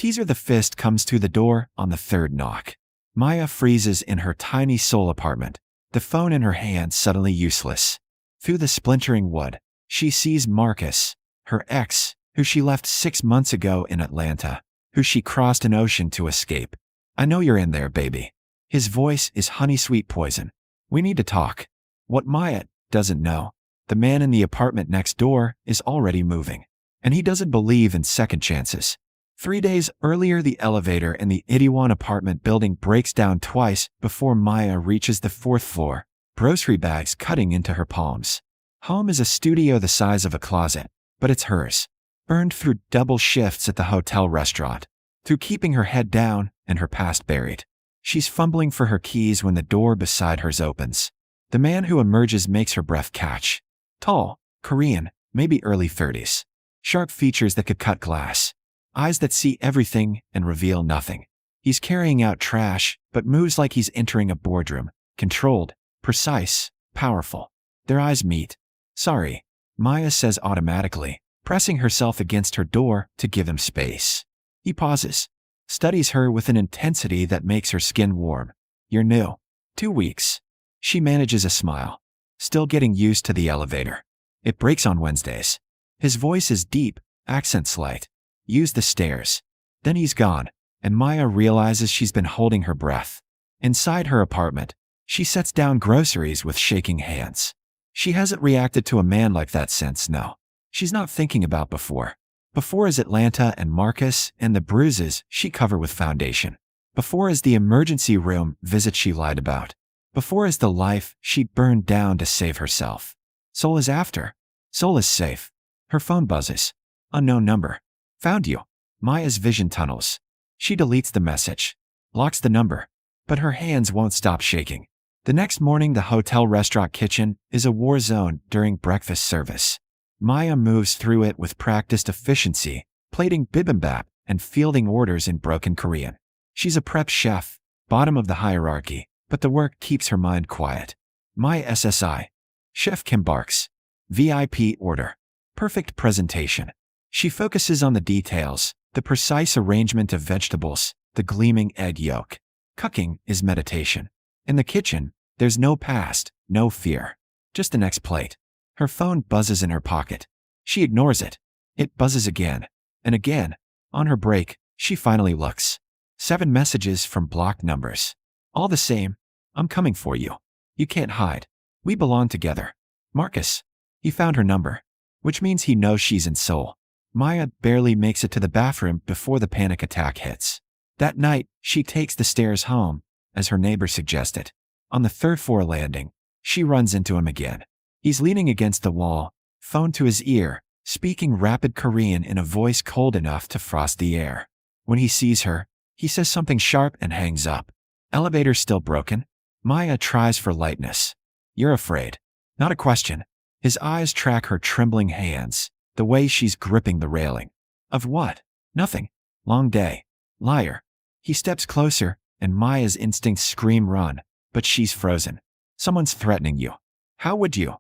Teaser the fist comes to the door on the third knock. Maya freezes in her tiny Seoul apartment, the phone in her hand suddenly useless. Through the splintering wood, she sees Marcus, her ex, who she left 6 months ago in Atlanta, who she crossed an ocean to escape. I know you're in there, baby. His voice is honey-sweet poison. We need to talk. What Maya doesn't know, the man in the apartment next door is already moving. And he doesn't believe in second chances. 3 days earlier, the elevator in the Itaewon apartment building breaks down twice before Maya reaches the 4th floor, grocery bags cutting into her palms. Home is a studio the size of a closet, but it's hers. Earned through double shifts at the hotel restaurant, through keeping her head down and her past buried. She's fumbling for her keys when the door beside hers opens. The man who emerges makes her breath catch. Tall, Korean, maybe early 30s. Sharp features that could cut glass. Eyes that see everything and reveal nothing. He's carrying out trash, but moves like he's entering a boardroom. Controlled, precise, powerful. Their eyes meet. Sorry, Maya says automatically, pressing herself against her door to give him space. He pauses, studies her with an intensity that makes her skin warm. You're new. 2 weeks. She manages a smile, still getting used to the elevator. It breaks on Wednesdays. His voice is deep, accent slight. Use the stairs. Then he's gone, and Maya realizes she's been holding her breath. Inside her apartment, she sets down groceries with shaking hands. She hasn't reacted to a man like that since, no. She's not thinking about before. Before is Atlanta and Marcus and the bruises she covered with foundation. Before is the emergency room visit she lied about. Before is the life she burned down to save herself. Seoul is after. Seoul is safe. Her phone buzzes. Unknown number. Found you. Maya's vision tunnels. She deletes the message. Locks the number. But her hands won't stop shaking. The next morning, the hotel restaurant kitchen is a war zone during breakfast service. Maya moves through it with practiced efficiency, plating bibimbap and fielding orders in broken Korean. She's a prep chef, bottom of the hierarchy, but the work keeps her mind quiet. Maya SSI. Chef Kim barks. VIP order. Perfect presentation. She focuses on the details, the precise arrangement of vegetables, the gleaming egg yolk. Cooking is meditation. In the kitchen, there's no past, no fear. Just the next plate. Her phone buzzes in her pocket. She ignores it. It buzzes again and again. On her break, she finally looks. 7 messages from blocked numbers. All the same, I'm coming for you. You can't hide. We belong together. Marcus. He found her number, which means he knows she's in Seoul. Maya barely makes it to the bathroom before the panic attack hits. That night, she takes the stairs home, as her neighbor suggested. On the 3rd floor landing, she runs into him again. He's leaning against the wall, phone to his ear, speaking rapid Korean in a voice cold enough to frost the air. When he sees her, he says something sharp and hangs up. Elevator still broken? Maya tries for lightness. You're afraid. Not a question. His eyes track her trembling hands, the way she's gripping the railing. Of what? Nothing. Long day. Liar. He steps closer, and Maya's instincts scream run, but she's frozen. Someone's threatening you. How would you?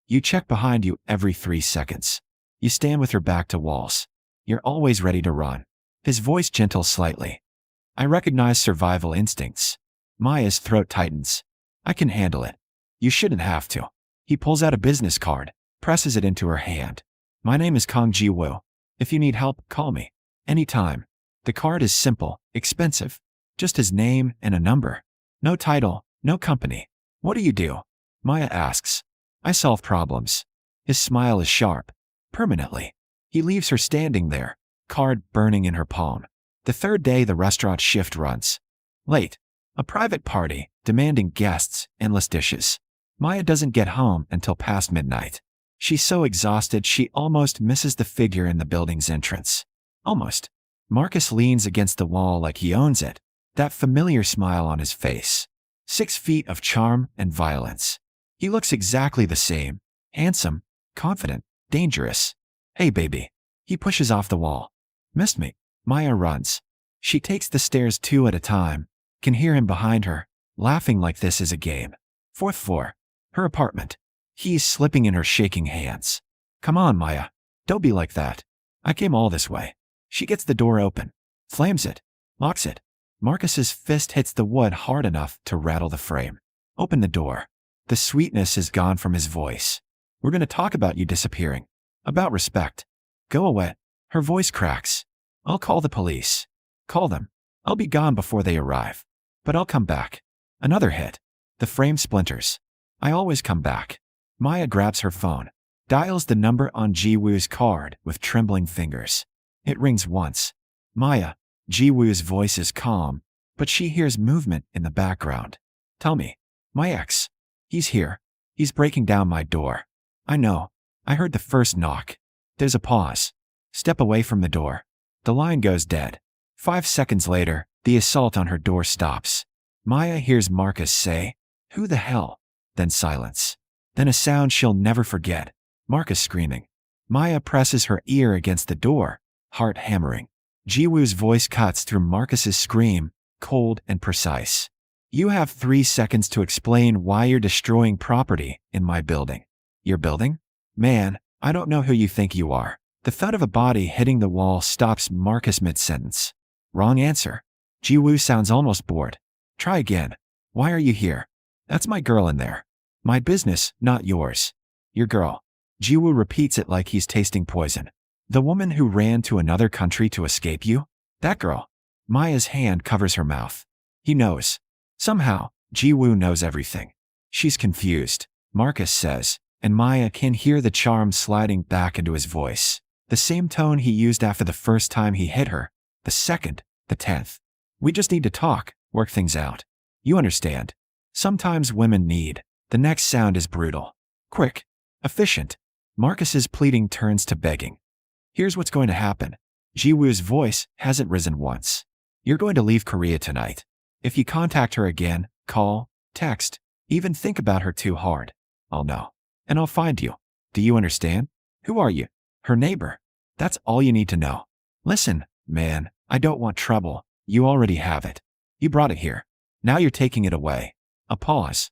You check behind you every 3 seconds. You stand with your back to walls. You're always ready to run. His voice gentles slightly. I recognize survival instincts. Maya's throat tightens. I can handle it. You shouldn't have to. He pulls out a business card, presses it into her hand. My name is Kong Ji-woo. If you need help, call me. Anytime. The card is simple, expensive. Just his name and a number. No title, no company. What do you do? Maya asks. I solve problems. His smile is sharp. Permanently. He leaves her standing there, card burning in her palm. The 3rd day the restaurant shift runs. Late. A private party, demanding guests, endless dishes. Maya doesn't get home until past midnight. She's so exhausted she almost misses the figure in the building's entrance. Almost. Marcus leans against the wall like he owns it, that familiar smile on his face. 6 feet of charm and violence. He looks exactly the same, handsome, confident, dangerous. Hey baby. He pushes off the wall. Missed me. Maya runs. She takes the stairs 2 at a time, can hear him behind her, laughing like this is a game. 4th floor. Her apartment. He's slipping in her shaking hands. Come on, Maya. Don't be like that. I came all this way. She gets the door open. Flams it. Locks it. Marcus's fist hits the wood hard enough to rattle the frame. Open the door. The sweetness is gone from his voice. We're going to talk about you disappearing. About respect. Go away. Her voice cracks. I'll call the police. Call them. I'll be gone before they arrive. But I'll come back. Another hit. The frame splinters. I always come back. Maya grabs her phone. Dials the number on Ji-woo's card with trembling fingers. It rings once. Maya. Ji-woo's voice is calm, but she hears movement in the background. Tell me. My ex. He's here. He's breaking down my door. I know. I heard the first knock. There's a pause. Step away from the door. The line goes dead. 5 seconds later, the assault on her door stops. Maya hears Marcus say, "Who the hell?" Then silence. Then a sound she'll never forget. Marcus screaming. Maya presses her ear against the door, heart hammering. Ji-woo's voice cuts through Marcus's scream, cold and precise. You have 3 seconds to explain why you're destroying property in my building. Your building? Man, I don't know who you think you are. The thud of a body hitting the wall stops Marcus mid-sentence. Wrong answer. Ji-woo sounds almost bored. Try again. Why are you here? That's my girl in there. My business, not yours. Your girl. Ji-woo repeats it like he's tasting poison. The woman who ran to another country to escape you? That girl. Maya's hand covers her mouth. He knows. Somehow, Ji-woo knows everything. She's confused, Marcus says, and Maya can hear the charm sliding back into his voice. The same tone he used after the first time he hit her, the second, the 10th. We just need to talk, work things out. You understand. Sometimes women need. The next sound is brutal. Quick. Efficient. Marcus's pleading turns to begging. Here's what's going to happen. Ji-woo's voice hasn't risen once. You're going to leave Korea tonight. If you contact her again, call, text, even think about her too hard, I'll know. And I'll find you. Do you understand? Who are you? Her neighbor. That's all you need to know. Listen, man, I don't want trouble. You already have it. You brought it here. Now you're taking it away. A pause.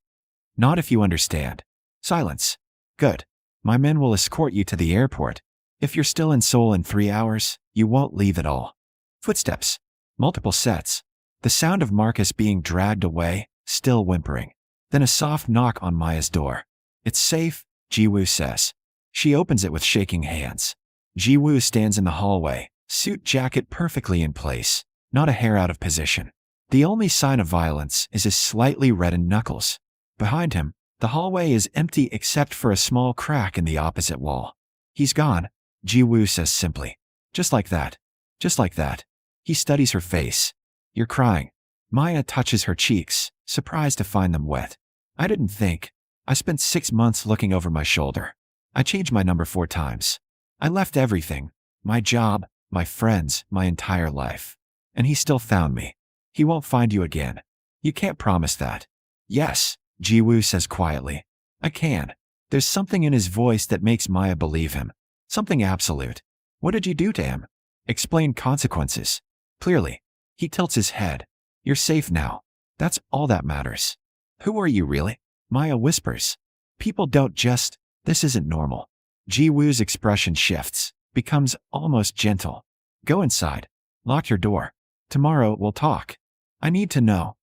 Not if you understand. Silence. Good. My men will escort you to the airport. If you're still in Seoul in 3 hours, you won't leave at all. Footsteps. Multiple sets. The sound of Marcus being dragged away, still whimpering. Then a soft knock on Maya's door. It's safe, Ji-woo says. She opens it with shaking hands. Ji-woo stands in the hallway, suit jacket perfectly in place, not a hair out of position. The only sign of violence is his slightly reddened knuckles. Behind him, the hallway is empty except for a small crack in the opposite wall. He's gone, Ji-woo says simply. Just like that. Just like that. He studies her face. You're crying. Maya touches her cheeks, surprised to find them wet. I didn't think. I spent 6 months looking over my shoulder. I changed my number 4 times. I left everything. My job, my friends, my entire life. And he still found me. He won't find you again. You can't promise that. Yes, Ji-woo says quietly. I can. There's something in his voice that makes Maya believe him. Something absolute. What did you do to him? Explain consequences. Clearly. He tilts his head. You're safe now. That's all that matters. Who are you really? Maya whispers. People don't just. This isn't normal. Ji-woo's expression shifts, becomes almost gentle. Go inside. Lock your door. Tomorrow we'll talk. I need to know.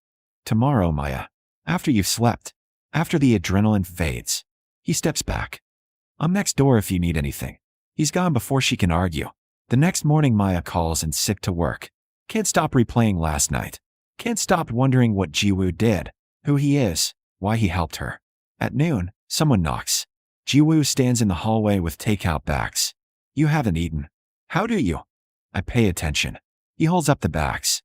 Tomorrow, Maya. After you've slept. After the adrenaline fades. He steps back. I'm next door if you need anything. He's gone before she can argue. The next morning Maya calls in sick to work. Can't stop replaying last night. Can't stop wondering what Ji-woo did, who he is, why he helped her. At noon, someone knocks. Ji-woo stands in the hallway with takeout bags. You haven't eaten. How do you? I pay attention. He holds up the bags.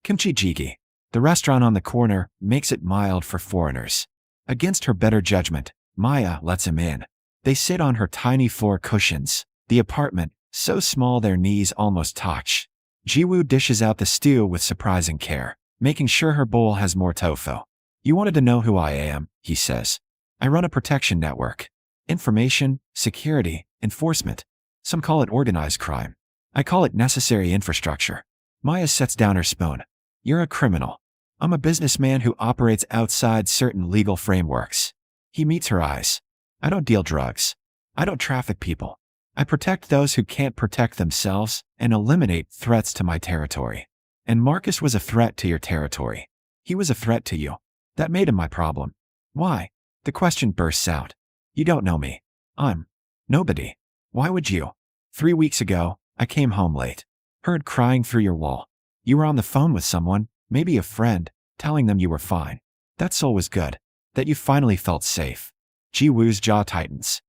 Kimchi jjigae. The restaurant on the corner makes it mild for foreigners. Against her better judgment, Maya lets him in. They sit on her tiny floor cushions. The apartment, so small their knees almost touch. Ji-woo dishes out the stew with surprising care, making sure her bowl has more tofu. You wanted to know who I am, he says. I run a protection network. Information, security, enforcement. Some call it organized crime. I call it necessary infrastructure. Maya sets down her spoon. You're a criminal. I'm a businessman who operates outside certain legal frameworks. He meets her eyes. I don't deal drugs. I don't traffic people. I protect those who can't protect themselves and eliminate threats to my territory. And Marcus was a threat to your territory. He was a threat to you. That made him my problem. Why? The question bursts out. You don't know me. I'm nobody. Why would you? 3 weeks ago, I came home late. Heard crying through your wall. You were on the phone with someone, maybe a friend, telling them you were fine. That soul was good. That you finally felt safe. Ji-woo's jaw tightens.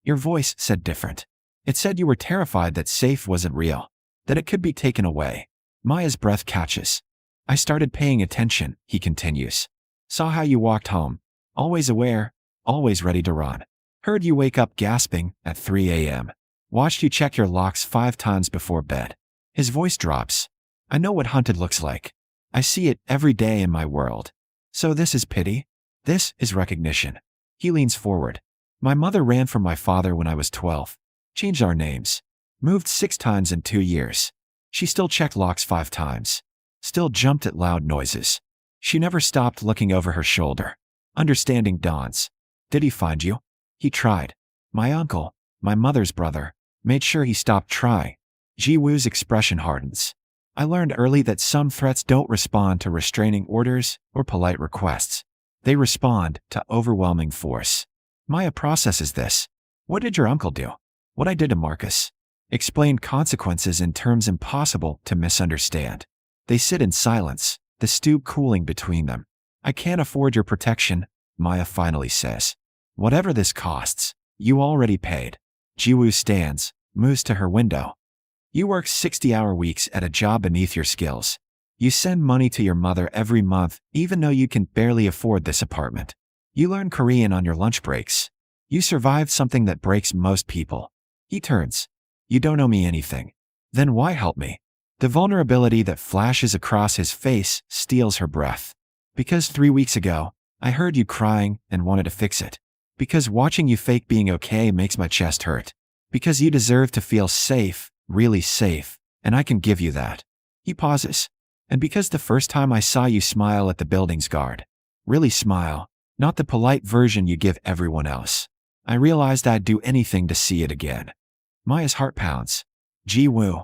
Your voice said different. It said you were terrified that safe wasn't real. That it could be taken away. Maya's breath catches. I started paying attention, he continues. Saw how you walked home. Always aware, always ready to run. Heard you wake up gasping at 3 a.m. Watched you check your locks 5 times before bed. His voice drops. I know what hunted looks like. I see it every day in my world. So this is pity? This is recognition. He leans forward. My mother ran from my father when I was 12. Changed our names. Moved 6 times in 2 years. She still checked locks 5 times. Still jumped at loud noises. She never stopped looking over her shoulder. Understanding dawns. Did he find you? He tried. My uncle, my mother's brother, made sure he stopped trying. Ji-woo's expression hardens. I learned early that some threats don't respond to restraining orders or polite requests. They respond to overwhelming force. Maya processes this. What did your uncle do? What I did to Marcus. Explained consequences in terms impossible to misunderstand. They sit in silence, the stew cooling between them. I can't afford your protection, Maya finally says. Whatever this costs, you already paid. Ji-woo stands, moves to her window. You work 60-hour weeks at a job beneath your skills. You send money to your mother every month, even though you can barely afford this apartment. You learn Korean on your lunch breaks. You survived something that breaks most people. He turns. You don't owe me anything. Then why help me? The vulnerability that flashes across his face steals her breath. Because 3 weeks ago, I heard you crying and wanted to fix it. Because watching you fake being okay makes my chest hurt. Because you deserve to feel safe, really safe, and I can give you that. He pauses. And because the first time I saw you smile at the building's guard, really smile, not the polite version you give everyone else, I realized I'd do anything to see it again. Maya's heart pounds. Ji-woo.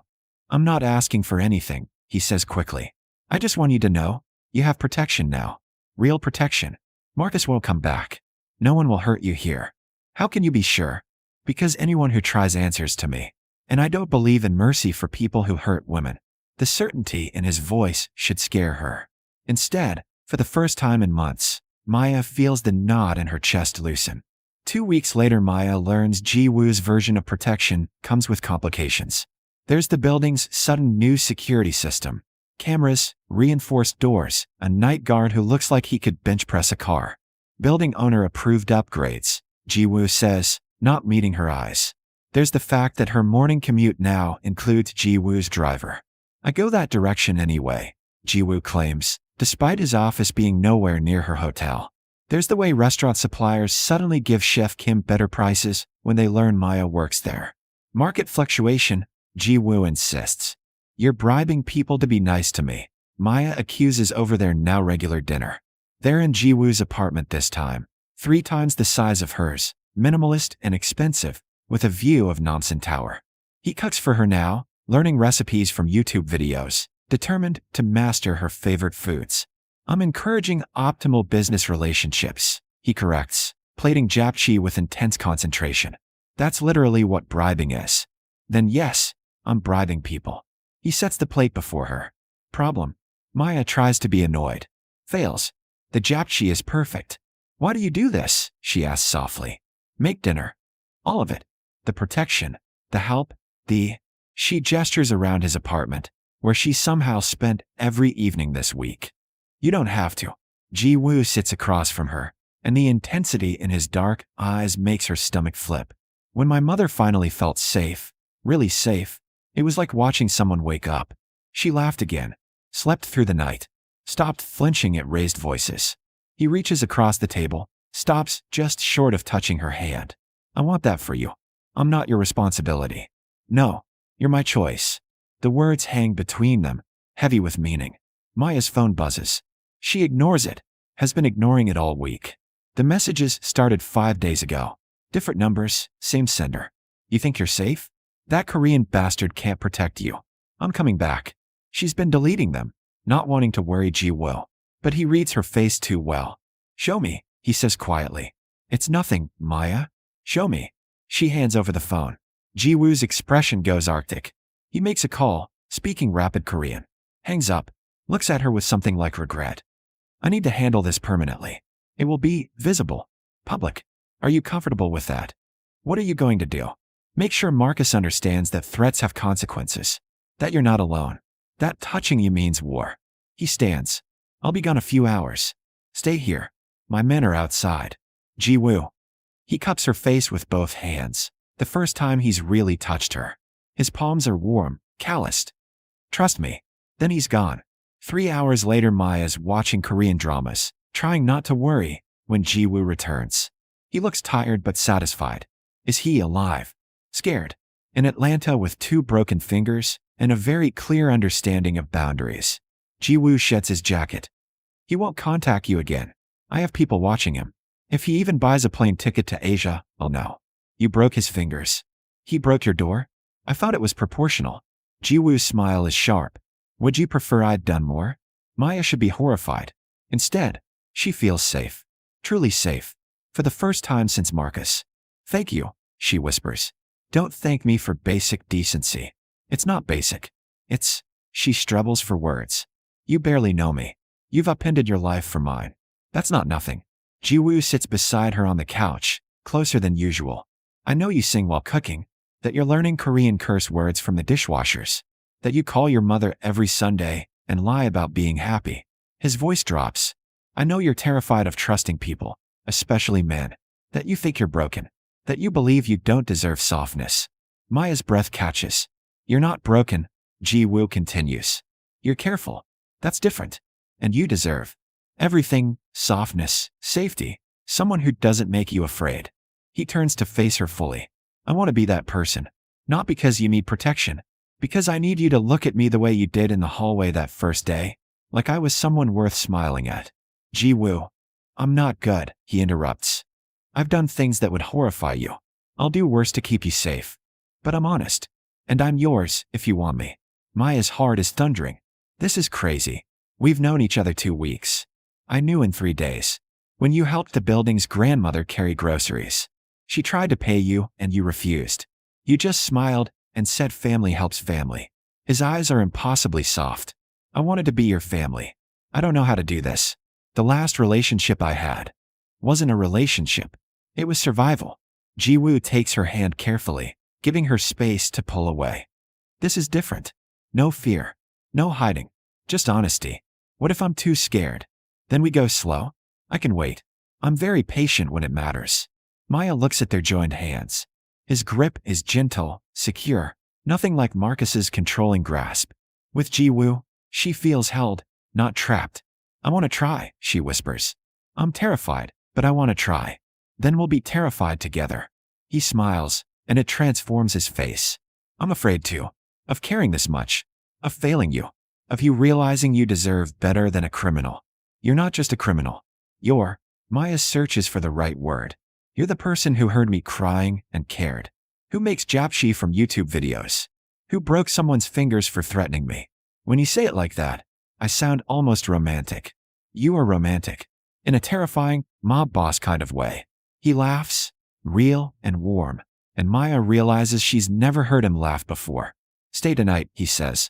I'm not asking for anything, he says quickly. I just want you to know, you have protection now. Real protection. Marcus won't come back. No one will hurt you here. How can you be sure? Because anyone who tries answers to me. And I don't believe in mercy for people who hurt women. The certainty in his voice should scare her. Instead, for the first time in months, Maya feels the knot in her chest loosen. 2 weeks later, Maya learns Ji-woo's version of protection comes with complications. There's the building's sudden new security system. Cameras, reinforced doors, a night guard who looks like he could bench press a car. Building owner approved upgrades, Ji-woo says, not meeting her eyes. There's the fact that her morning commute now includes Ji-woo's driver. I go that direction anyway, Ji-woo claims, despite his office being nowhere near her hotel. There's the way restaurant suppliers suddenly give Chef Kim better prices when they learn Maya works there. Market fluctuation, Ji-woo insists. You're bribing people to be nice to me, Maya accuses over their now regular dinner. They're in Ji-woo's apartment this time, 3 times the size of hers, minimalist and expensive, with a view of Namsan Tower. He cooks for her now, learning recipes from YouTube videos, determined to master her favorite foods. I'm encouraging optimal business relationships, he corrects, plating japchae with intense concentration. That's literally what bribing is. Then yes, I'm bribing people. He sets the plate before her. Problem. Maya tries to be annoyed. Fails. The japchae is perfect. Why do you do this? She asks softly. Make dinner. All of it. The protection. The help. She gestures around his apartment, where she somehow spent every evening this week. You don't have to. Ji-woo sits across from her, and the intensity in his dark eyes makes her stomach flip. When my mother finally felt safe, really safe, it was like watching someone wake up. She laughed again, slept through the night, stopped flinching at raised voices. He reaches across the table, stops just short of touching her hand. I want that for you. I'm not your responsibility. No, you're my choice. The words hang between them, heavy with meaning. Maya's phone buzzes. She ignores it, has been ignoring it all week. The messages started 5 days ago. Different numbers, same sender. You think you're safe? That Korean bastard can't protect you. I'm coming back. She's been deleting them, not wanting to worry Ji-woo. But he reads her face too well. Show me, he says quietly. It's nothing, Maya. Show me. She hands over the phone. Ji-woo's expression goes arctic. He makes a call, speaking rapid Korean. Hangs up, looks at her with something like regret. I need to handle this permanently. It will be visible, public. Are you comfortable with that? What are you going to do? Make sure Marcus understands that threats have consequences. That you're not alone. That touching you means war. He stands. I'll be gone a few hours. Stay here. My men are outside. Ji-woo. He cups her face with both hands. The first time he's really touched her. His palms are warm, calloused. Trust me. Then he's gone. 3 hours later, Maya's watching Korean dramas, trying not to worry, when Ji-woo returns. He looks tired but satisfied. Is he alive? Scared. In Atlanta with 2 broken fingers and a very clear understanding of boundaries. Ji-woo sheds his jacket. He won't contact you again. I have people watching him. If he even buys a plane ticket to Asia, I'll know. You broke his fingers. He broke your door? I thought it was proportional. Ji-woo's smile is sharp. Would you prefer I'd done more? Maya should be horrified. Instead, she feels safe. Truly safe. For the first time since Marcus. Thank you, she whispers. Don't thank me for basic decency. It's not basic. It's, she struggles for words. You barely know me. You've upended your life for mine. That's not nothing. Ji-woo sits beside her on the couch, closer than usual. I know you sing while cooking, that you're learning Korean curse words from the dishwashers, that you call your mother every Sunday and lie about being happy. His voice drops. I know you're terrified of trusting people, especially men, that you think you're broken, that you believe you don't deserve softness. Maya's breath catches. You're not broken, Ji-woo continues. You're careful. That's different. And you deserve everything, softness, safety, someone who doesn't make you afraid. He turns to face her fully. I want to be that person. Not because you need protection. Because I need you to look at me the way you did in the hallway that first day. Like I was someone worth smiling at. Ji-woo. I'm not good, he interrupts. I've done things that would horrify you. I'll do worse to keep you safe. But I'm honest. And I'm yours, if you want me. Maya's heart is thundering. This is crazy. We've known each other 2 weeks. I knew in 3 days. When you helped the building's grandmother carry groceries. She tried to pay you, and you refused. You just smiled and said family helps family. His eyes are impossibly soft. I wanted to be your family. I don't know how to do this. The last relationship I had wasn't a relationship. It was survival. Ji-woo takes her hand carefully, giving her space to pull away. This is different. No fear. No hiding. Just honesty. What if I'm too scared? Then we go slow? I can wait. I'm very patient when it matters. Maya looks at their joined hands. His grip is gentle, secure, nothing like Marcus's controlling grasp. With Ji-woo, she feels held, not trapped. I want to try, she whispers. I'm terrified, but I want to try. Then we'll be terrified together. He smiles, and it transforms his face. I'm afraid too. Of caring this much. Of failing you. Of you realizing you deserve better than a criminal. You're not just a criminal. You're, Maya searches for the right word. You're the person who heard me crying and cared. Who makes japshi from YouTube videos. Who broke someone's fingers for threatening me. When you say it like that, I sound almost romantic. You are romantic. In a terrifying, mob boss kind of way. He laughs, real and warm, and Maya realizes she's never heard him laugh before. Stay tonight, he says.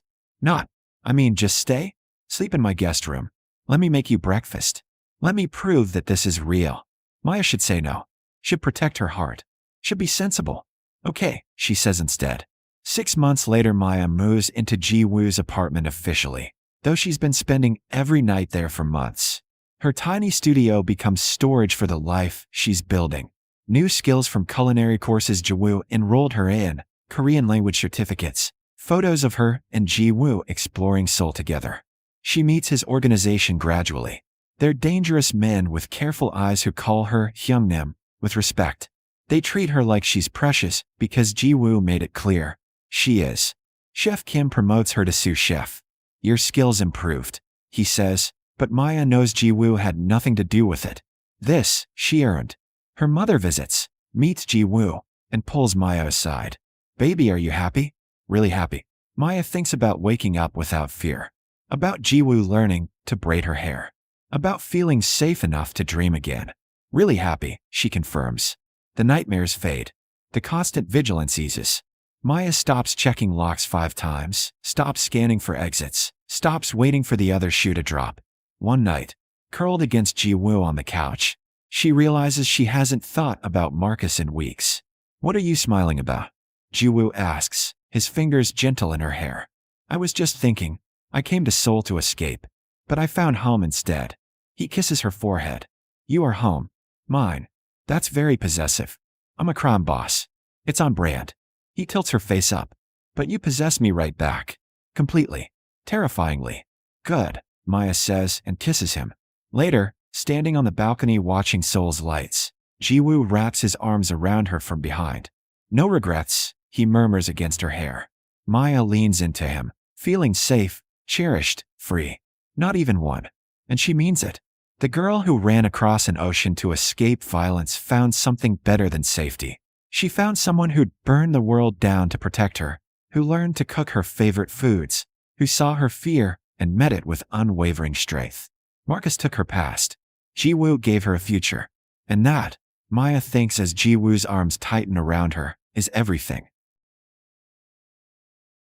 Just stay? Sleep in my guest room. Let me make you breakfast. Let me prove that this is real. Maya should say no. Should protect her heart. Should be sensible. Okay, she says instead. 6 months later, Maya moves into Ji-woo's apartment officially, though she's been spending every night there for months. Her tiny studio becomes storage for the life she's building. New skills from culinary courses Ji-woo enrolled her in, Korean language certificates, photos of her and Ji-woo exploring Seoul together. She meets his organization gradually. They're dangerous men with careful eyes who call her Hyungnim, with respect. They treat her like she's precious because Ji-woo made it clear. She is. Chef Kim promotes her to sous chef. Your skills improved, he says, but Maya knows Ji-woo had nothing to do with it. This, she earned. Her mother visits, meets Ji-woo, and pulls Maya aside. Baby, are you happy? Really happy. Maya thinks about waking up without fear, about Jiwoo learning to braid her hair, about feeling safe enough to dream again. Really happy, she confirms. The nightmares fade. The constant vigilance eases. Maya stops checking locks 5 times, stops scanning for exits, stops waiting for the other shoe to drop. One night, curled against Jiwoo on the couch, she realizes she hasn't thought about Marcus in weeks. What are you smiling about? Jiwoo asks, his fingers gentle in her hair. I was just thinking, I came to Seoul to escape, but I found home instead. He kisses her forehead. You are home. Mine. That's very possessive. I'm a crime boss. It's on brand. He tilts her face up. But you possess me right back. Completely. Terrifyingly. Good, Maya says and kisses him. Later, standing on the balcony watching Seoul's lights, Jiwoo wraps his arms around her from behind. No regrets, he murmurs against her hair. Maya leans into him, feeling safe, cherished, free. Not even one. And she means it. The girl who ran across an ocean to escape violence found something better than safety. She found someone who'd burn the world down to protect her, who learned to cook her favorite foods, who saw her fear and met it with unwavering strength. Marcus took her past. Jiwoo gave her a future. And that, Maya thinks as Jiwoo's arms tighten around her, is everything.